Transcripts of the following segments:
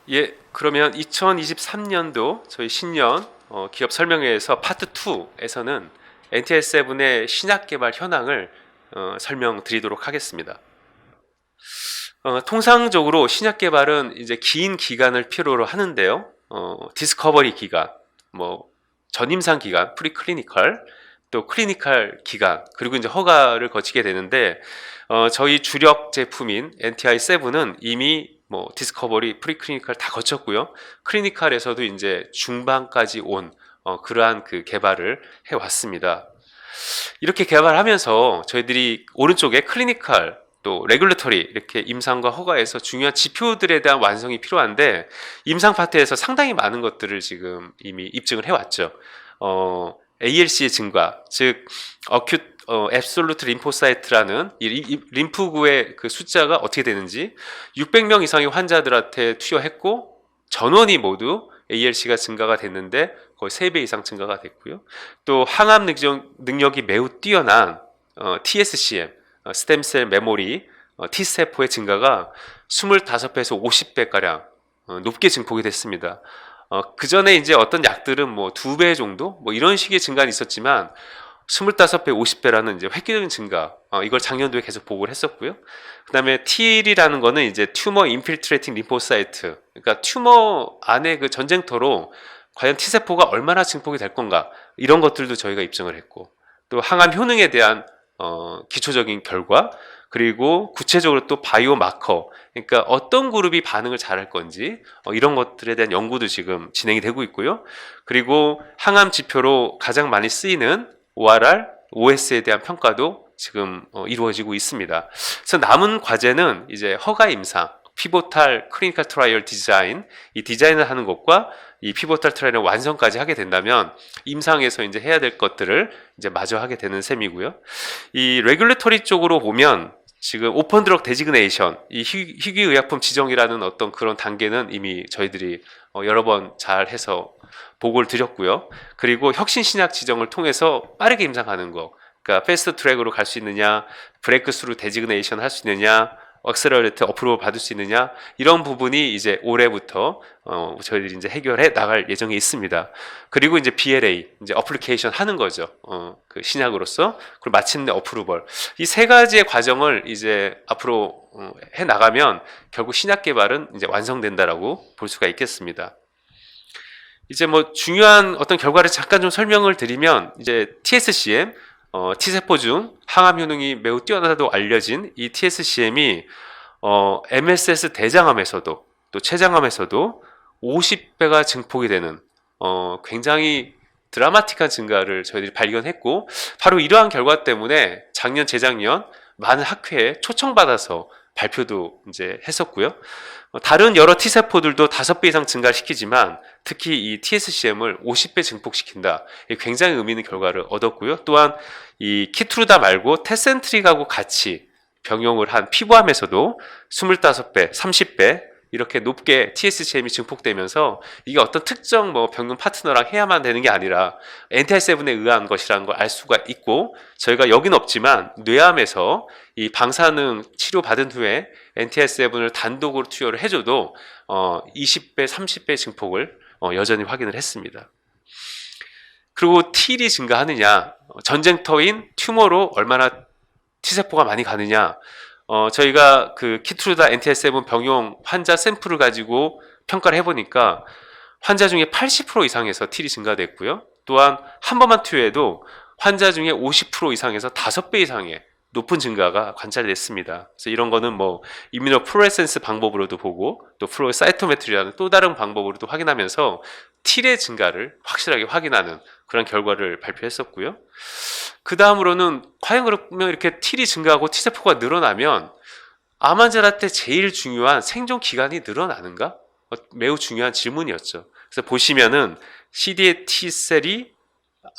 예, 그러면 2023년도 저희 신년 기업 설명회에서 파트 2에서는 NTS7의 신약 개발 현황을 설명드리도록 하겠습니다. 통상적으로 신약 개발은 이제 긴 기간을 필요로 하는데요. 디스커버리 기간, 뭐 전임상 기간, 프리클리니컬, 또 클리니컬 기간, 그리고 이제 허가를 거치게 되는데 저희 주력 제품인 NTI7은 이미 뭐 디스커버리, 프리클리니컬 다 거쳤고요. 클리니컬에서도 이제 중반까지 온 그러한 그 개발을 해왔습니다. 이렇게 개발하면서 저희들이 오른쪽에 클리니컬 또 레귤레터리 이렇게 임상과 허가에서 중요한 지표들에 대한 완성이 필요한데 임상 파트에서 상당히 많은 것들을 지금 이미 입증을 해왔죠. ALC의 증가, 즉 어큐트 앱솔루트 림포사이트라는 이 림프구의 그 숫자가 어떻게 되는지 600명 이상의 환자들한테 투여했고 전원이 모두 ALC가 증가가 됐는데 거의 3배 이상 증가가 됐고요. 또 항암 능력이 매우 뛰어난 TSCM, 스템셀 메모리, T세포의 증가가 25배에서 50배가량 높게 증폭이 됐습니다. 그 전에 이제 어떤 약들은 뭐 2배 정도? 뭐 이런 식의 증가는 있었지만 25배, 50배라는 이제 획기적인 증가, 이걸 작년도에 계속 보고를 했었고요. 그 다음에 TL이라는 거는 이제 튜머 인필트레이팅 림포사이트, 그러니까 튜머 안에 그 전쟁터로 과연 T세포가 얼마나 증폭이 될 건가, 이런 것들도 저희가 입증을 했고, 또 항암 효능에 대한 기초적인 결과, 그리고 구체적으로 또 바이오 마커, 그러니까 어떤 그룹이 반응을 잘할 건지 이런 것들에 대한 연구도 지금 진행이 되고 있고요. 그리고 항암 지표로 가장 많이 쓰이는 ORR, OS에 대한 평가도 지금 이루어지고 있습니다. 그래서 남은 과제는 이제 허가 임상, 피보탈 클리니컬 트라이얼 디자인, 이 디자인을 하는 것과 이 피보탈 트라이얼 완성까지 하게 된다면 임상에서 이제 해야 될 것들을 이제 마저 하게 되는 셈이고요. 이 레귤레터리 쪽으로 보면 지금 오픈 드럭 데지그네이션, 이 희귀의약품 지정이라는 어떤 그런 단계는 이미 저희들이 여러 번 잘 해서 보고를 드렸고요. 그리고 혁신 신약 지정을 통해서 빠르게 임상하는 거, 그러니까 패스트 트랙으로 갈 수 있느냐, 브레이크 스루 데지그네이션 할 수 있느냐, 억셀러레이트 어프로벌 받을 수 있느냐, 이런 부분이 이제 올해부터 저희들이 이제 해결해 나갈 예정에 있습니다. 그리고 이제 BLA, 이제 어플리케이션 하는 거죠. 그 신약으로서. 그리고 마침내 어프로벌. 이 세 가지의 과정을 이제 앞으로 해 나가면 결국 신약 개발은 이제 완성된다라고 볼 수가 있겠습니다. 이제 뭐 중요한 어떤 결과를 잠깐 좀 설명을 드리면 이제 TSCM, T세포 중 항암 효능이 매우 뛰어나다고 알려진 이 TSCM이 MSS 대장암에서도 또 췌장암에서도 50배가 증폭이 되는 굉장히 드라마틱한 증가를 저희들이 발견했고 바로 이러한 결과 때문에 작년 재작년 많은 학회에 초청받아서 발표도 이제 했었고요. 다른 여러 T세포들도 5배 이상 증가시키지만 특히 이 TSCM을 50배 증폭시킨다. 굉장히 의미 있는 결과를 얻었고요. 또한 이 키트루다 말고 테센트릭하고 같이 병용을 한 피부암에서도 25배, 30배 이렇게 높게 TSCM이 증폭되면서 이게 어떤 특정 뭐 병용 파트너랑 해야만 되는 게 아니라 NTI7에 의한 것이라는 걸 알 수가 있고 저희가 여긴 없지만 뇌암에서 이 방사능 치료 받은 후에 NTI7을 단독으로 투여를 해줘도 20배, 30배 증폭을 여전히 확인을 했습니다. 그리고 T이 증가하느냐, 전쟁터인 튜머로 얼마나 T세포가 많이 가느냐, 저희가 그 키트루다 NTI7 병용 환자 샘플을 가지고 평가를 해보니까 환자 중에 80% 이상에서 T이 증가됐고요. 또한 한 번만 투여해도 환자 중에 50% 이상에서 5배 이상의 높은 증가가 관찰됐습니다. 그래서 이런 거는 뭐 이뮤노플루오레센스 방법으로도 보고 또 플로우 사이토메트리라는 또 다른 방법으로도 확인하면서 T의 증가를 확실하게 확인하는 그런 결과를 발표했었고요. 그 다음으로는 과연 그러면 이렇게 T이 증가하고 T세포가 늘어나면 암 환자한테 제일 중요한 생존 기간이 늘어나는가? 매우 중요한 질문이었죠. 그래서 보시면은 CD8 T셀이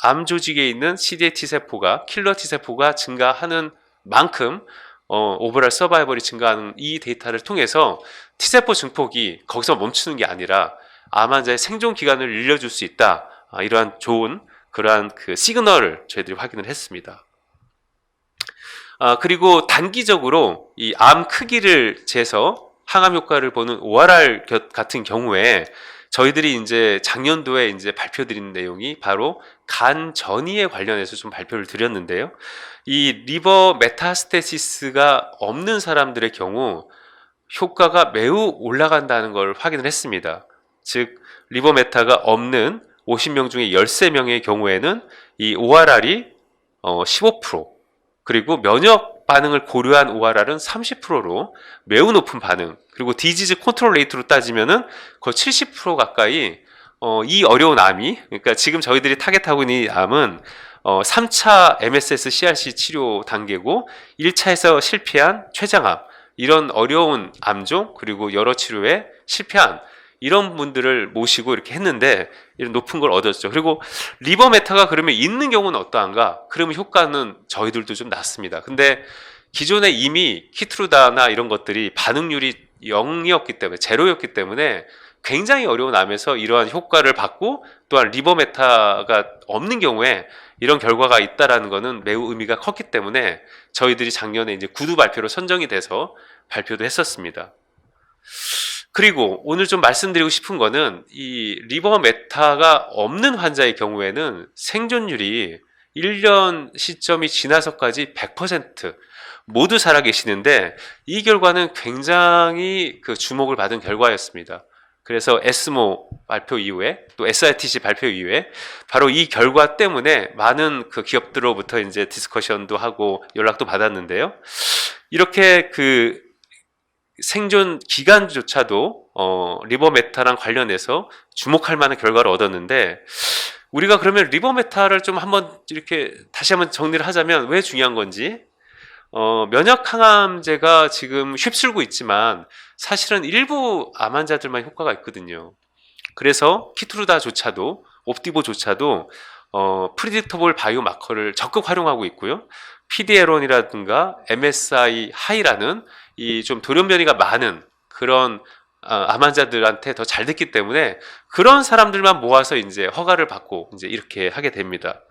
암 조직에 있는 CD8 T세포가 킬러 T세포가 증가하는 만큼 오버럴 서바이벌이 증가하는 이 데이터를 통해서 T세포 증폭이 거기서 멈추는 게 아니라 암 환자의 생존 기간을 늘려줄 수 있다. 이러한 좋은 그러한 그 시그널을 저희들이 확인을 했습니다. 그리고 단기적으로 이 암 크기를 재서 항암 효과를 보는 ORR 같은 경우에 저희들이 이제 작년도에 이제 발표드린 내용이 바로 간 전이에 관련해서 좀 발표를 드렸는데요. 이 리버 메타스테시스가 없는 사람들의 경우 효과가 매우 올라간다는 걸 확인을 했습니다. 즉 리버 메타가 없는 50명 중에 13명의 경우에는 이 ORR이 15%, 그리고 면역 반응을 고려한 ORR은 30%로 매우 높은 반응, 그리고 디지즈 컨트롤 레이트로 따지면은 거의 70% 가까이 이 어려운 암이, 그러니까 지금 저희들이 타겟하고 있는 이 암은 3차 MSS CRC 치료 단계고 1차에서 실패한 췌장암, 이런 어려운 암종, 그리고 여러 치료에 실패한 이런 분들을 모시고 이렇게 했는데 이런 높은 걸 얻었죠. 그리고 리버 메타가 그러면 있는 경우는 어떠한가? 그러면 효과는 저희들도 좀 낮습니다. 근데 기존에 이미 키트루다나 이런 것들이 반응률이 0이었기 때문에, 제로였기 때문에 굉장히 어려운 암에서 이러한 효과를 받고, 또한 리버 메타가 없는 경우에 이런 결과가 있다라는 것은 매우 의미가 컸기 때문에 저희들이 작년에 이제 구두 발표로 선정이 돼서 발표도 했었습니다. 그리고 오늘 좀 말씀드리고 싶은 거는 이 리버 메타가 없는 환자의 경우에는 생존율이 1년 시점이 지나서까지 100% 모두 살아계시는데, 이 결과는 굉장히 그 주목을 받은 결과였습니다. 그래서 에스모 발표 이후에, 또 SRTC 발표 이후에 바로 이 결과 때문에 많은 그 기업들로부터 이제 디스커션도 하고 연락도 받았는데요. 이렇게 그 생존 기간조차도 리버 메타랑 관련해서 주목할 만한 결과를 얻었는데, 우리가 그러면 리버 메타를 좀 한번 이렇게 다시 한번 정리를 하자면 왜 중요한 건지, 면역 항암제가 지금 휩쓸고 있지만 사실은 일부 암 환자들만 효과가 있거든요. 그래서 키트루다조차도, 옵디보조차도 프리딕터블 바이오마커를 적극 활용하고 있고요. PDL1이라든가 MSI 하이라는 이 좀 돌연변이가 많은 그런 암 환자들한테 더 잘 됐기 때문에 그런 사람들만 모아서 이제 허가를 받고 이제 이렇게 하게 됩니다.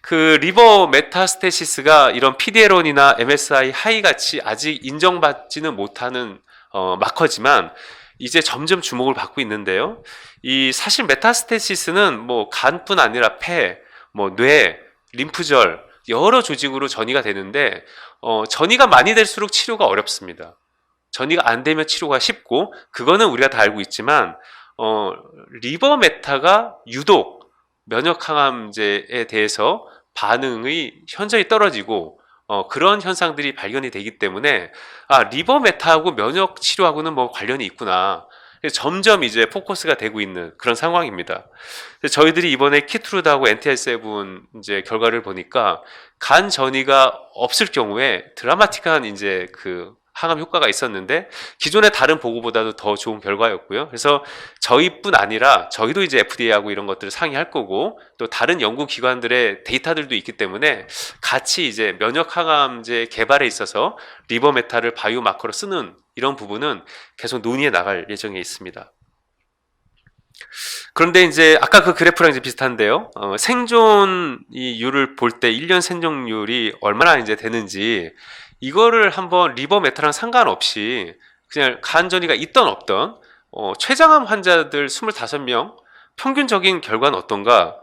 그 리버 메타스테시스가 이런 PDL1이나 MSI 하이 같이 아직 인정받지는 못하는 마커지만 이제 점점 주목을 받고 있는데요. 이 사실 메타스테시스는 뭐 간뿐 아니라 폐, 뭐 뇌, 림프절 여러 조직으로 전이가 되는데 전이가 많이 될수록 치료가 어렵습니다. 전이가 안 되면 치료가 쉽고, 그거는 우리가 다 알고 있지만 리버 메타가 유독 면역 항암제에 대해서 반응이 현저히 떨어지고 그런 현상들이 발견이 되기 때문에 리버 메타하고 면역 치료하고는 뭐 관련이 있구나. 점점 이제 포커스가 되고 있는 그런 상황입니다. 저희들이 이번에 키트루다하고 NTR7 이제 결과를 보니까 간 전이가 없을 경우에 드라마틱한 이제 그 항암 효과가 있었는데 기존의 다른 보고보다도 더 좋은 결과였고요. 그래서 저희뿐 아니라 저희도 이제 FDA하고 이런 것들을 상의할 거고, 또 다른 연구기관들의 데이터들도 있기 때문에 같이 이제 면역 항암제 개발에 있어서 리버 메타를 바이오마커로 쓰는 이런 부분은 계속 논의해 나갈 예정에 있습니다. 그런데 이제 아까 그 그래프랑 이제 비슷한데요. 생존율을 볼 때 1년 생존율이 얼마나 이제 되는지, 이거를 한번 리버 메타랑 상관없이 그냥 간 전이가 있던 없던 췌장암 환자들 25명 평균적인 결과는 어떤가?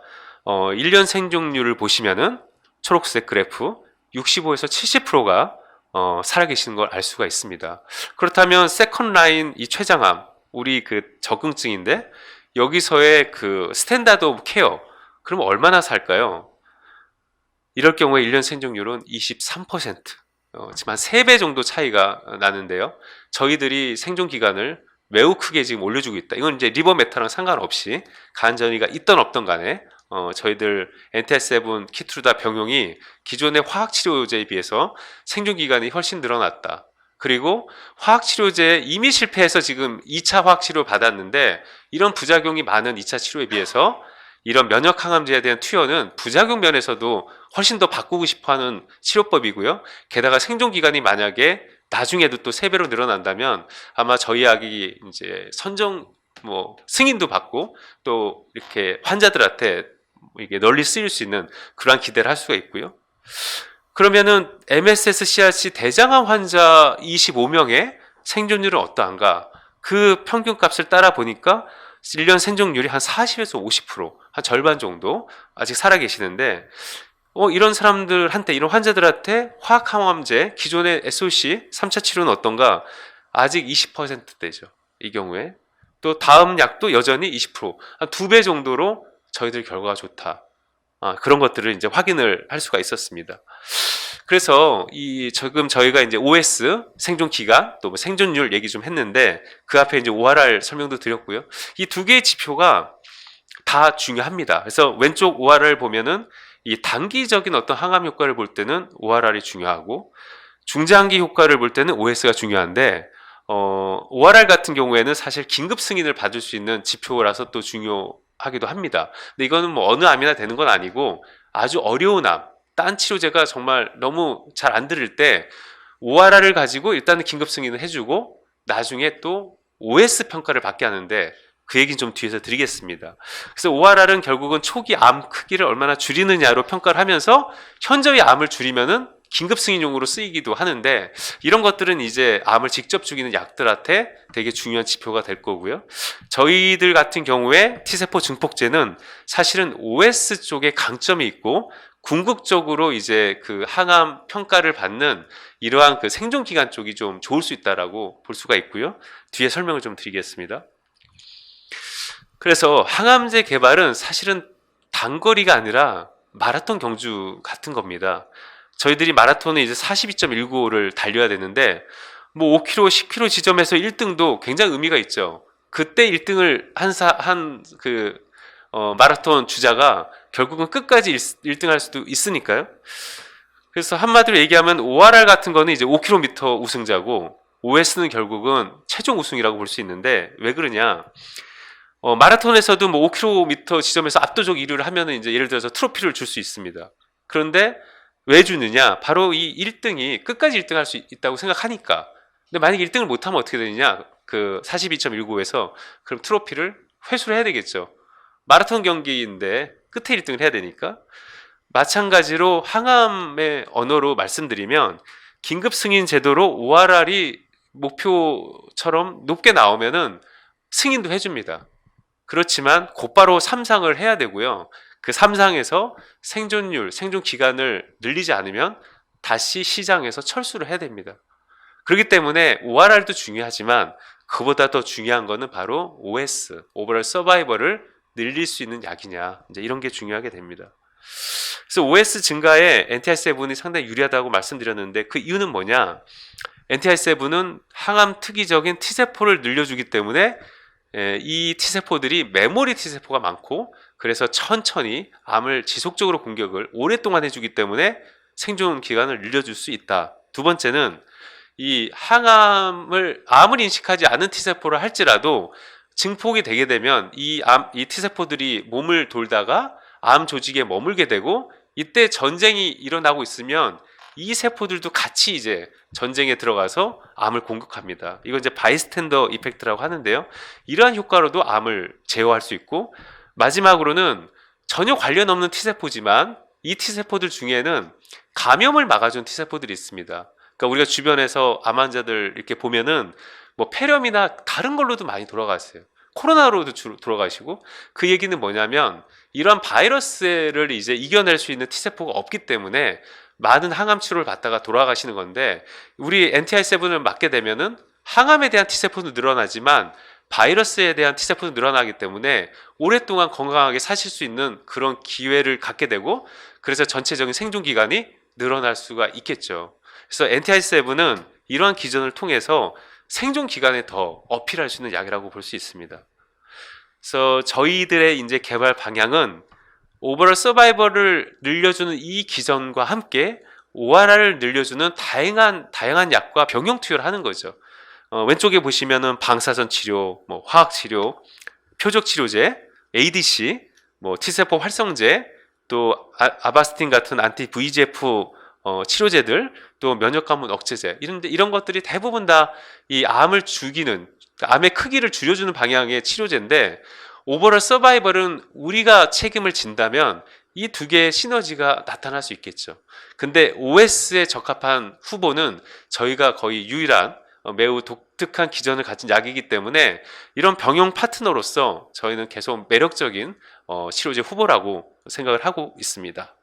1년 생존율을 보시면은 초록색 그래프 65에서 70%가 살아계시는 걸 알 수가 있습니다. 그렇다면 세컨 라인 이 췌장암, 우리 그 적응증인데 여기서의 그 스탠다드 오브 케어, 그러면 얼마나 살까요? 이럴 경우에 1년 생존율은 23%. 지금 한 3배 정도 차이가 나는데요. 저희들이 생존 기간을 매우 크게 지금 올려주고 있다. 이건 이제 리버 메타랑 상관없이 간 전이가 있던 없던 간에 저희들 NTR7 키트루다 병용이 기존의 화학치료제에 비해서 생존 기간이 훨씬 늘어났다. 그리고 화학치료제 이미 실패해서 지금 2차 화학치료 받았는데 이런 부작용이 많은 2차 치료에 비해서 이런 면역 항암제에 대한 투여는 부작용 면에서도 훨씬 더 바꾸고 싶어하는 치료법이고요. 게다가 생존 기간이 만약에 나중에도 또 3배로 늘어난다면 아마 저희 약이 이제 선정 승인도 받고 또 이렇게 환자들한테 이게 널리 쓰일 수 있는 그러한 기대를 할 수가 있고요. 그러면은 MSS CRC 대장암 환자 25명에 생존율은 어떠한가? 그 평균값을 따라 보니까 1년 생존율이 한 40에서 50%, 한 절반 정도 아직 살아 계시는데, 이런 사람들한테, 이런 환자들한테 화학항암제, 기존의 SOC 3차 치료는 어떤가? 아직 20%대죠. 이 경우에. 또 다음 약도 여전히 20%, 한 2배 정도로 저희들 결과가 좋다. 그런 것들을 이제 확인을 할 수가 있었습니다. 그래서 지금 저희가 이제 OS, 생존 기간, 또 뭐 생존율 얘기 좀 했는데, 그 앞에 이제 ORR 설명도 드렸고요. 이 두 개의 지표가 다 중요합니다. 그래서 왼쪽 ORR 보면은 이 단기적인 어떤 항암 효과를 볼 때는 ORR이 중요하고, 중장기 효과를 볼 때는 OS가 중요한데, ORR 같은 경우에는 사실 긴급 승인을 받을 수 있는 지표라서 또 중요하기도 합니다. 근데 이거는 뭐 어느 암이나 되는 건 아니고, 아주 어려운 암, 딴 치료제가 정말 너무 잘 안 들을 때 ORR을 가지고 일단은 긴급 승인을 해주고, 나중에 또 OS 평가를 받게 하는데, 그 얘기는 좀 뒤에서 드리겠습니다. 그래서 ORR은 결국은 초기 암 크기를 얼마나 줄이느냐로 평가를 하면서, 현저히 암을 줄이면은 긴급 승인용으로 쓰이기도 하는데, 이런 것들은 이제 암을 직접 죽이는 약들한테 되게 중요한 지표가 될 거고요. 저희들 같은 경우에 T세포 증폭제는 사실은 OS 쪽에 강점이 있고, 궁극적으로 이제 그 항암 평가를 받는 이러한 그 생존 기간 쪽이 좀 좋을 수 있다라고 볼 수가 있고요. 뒤에 설명을 좀 드리겠습니다. 그래서 항암제 개발은 사실은 단거리가 아니라 마라톤 경주 같은 겁니다. 저희들이 마라톤은 이제 42.195를 달려야 되는데, 뭐 5km, 10km 지점에서 1등도 굉장히 의미가 있죠. 그때 1등을 마라톤 주자가 결국은 끝까지 1등 할 수도 있으니까요. 그래서 한마디로 얘기하면 ORR 같은 거는 이제 5km 우승자고, OS는 결국은 최종 우승이라고 볼 수 있는데, 왜 그러냐? 마라톤에서도 뭐 5km 지점에서 압도적 1위를 하면은 이제 예를 들어서 트로피를 줄 수 있습니다. 그런데 왜 주느냐? 바로 이 1등이 끝까지 1등 할 수 있다고 생각하니까. 근데 만약에 1등을 못하면 어떻게 되느냐? 그 42.195에서 그럼 트로피를 회수를 해야 되겠죠. 마라톤 경기인데 끝에 1등을 해야 되니까. 마찬가지로 항암의 언어로 말씀드리면, 긴급 승인 제도로 ORR이 목표처럼 높게 나오면은 승인도 해줍니다. 그렇지만 곧바로 3상을 해야 되고요. 그 3상에서 생존율, 생존 기간을 늘리지 않으면 다시 시장에서 철수를 해야 됩니다. 그렇기 때문에 ORR도 중요하지만, 그보다 더 중요한 거는 바로 OS, 오버럴 서바이벌을 늘릴 수 있는 약이냐, 이제 이런 게 중요하게 됩니다. 그래서 OS 증가에 NTI7이 상당히 유리하다고 말씀드렸는데, 그 이유는 뭐냐? NTI7은 항암 특이적인 T세포를 늘려주기 때문에 이 T세포들이 메모리 T세포가 많고, 그래서 천천히 암을 지속적으로 공격을 오랫동안 해주기 때문에 생존 기간을 늘려줄 수 있다. 두 번째는 이 암을 인식하지 않은 T세포를 할지라도 증폭이 되게 되면 이 T세포들이 몸을 돌다가 암 조직에 머물게 되고, 이때 전쟁이 일어나고 있으면 이 세포들도 같이 이제 전쟁에 들어가서 암을 공격합니다. 이건 이제 바이스탠더 이펙트라고 하는데요. 이러한 효과로도 암을 제어할 수 있고, 마지막으로는 전혀 관련 없는 T세포지만 이 T세포들 중에는 감염을 막아준 T세포들이 있습니다. 그러니까 우리가 주변에서 암 환자들 이렇게 보면은 뭐 폐렴이나 다른 걸로도 많이 돌아갔어요. 코로나로도 주로 돌아가시고, 그 얘기는 뭐냐면 이러한 바이러스를 이제 이겨낼 수 있는 T세포가 없기 때문에 많은 항암 치료를 받다가 돌아가시는 건데, 우리 NTI7을 맞게 되면은 항암에 대한 T세포도 늘어나지만 바이러스에 대한 T세포도 늘어나기 때문에 오랫동안 건강하게 사실 수 있는 그런 기회를 갖게 되고, 그래서 전체적인 생존 기간이 늘어날 수가 있겠죠. 그래서 NTI7은 이러한 기전을 통해서 생존 기간에 더 어필할 수 있는 약이라고 볼 수 있습니다. 그래서 저희들의 이제 개발 방향은 오버럴 서바이벌을 늘려주는 이 기전과 함께 ORR을 늘려주는 다양한 약과 병용 투여를 하는 거죠. 왼쪽에 보시면은 방사선 치료, 뭐 화학 치료, 표적 치료제, ADC, 뭐 T세포 활성제, 또 아바스틴 같은 안티 VEGF 치료제들, 또 면역 감문 억제제, 이런 것들이 대부분 다 이 암을 죽이는, 암의 크기를 줄여주는 방향의 치료제인데, 오버럴 서바이벌은 우리가 책임을 진다면 이 두 개의 시너지가 나타날 수 있겠죠. 근데 OS에 적합한 후보는 저희가 거의 유일한 매우 독특한 기전을 가진 약이기 때문에 이런 병용 파트너로서 저희는 계속 매력적인 치료제 후보라고 생각을 하고 있습니다.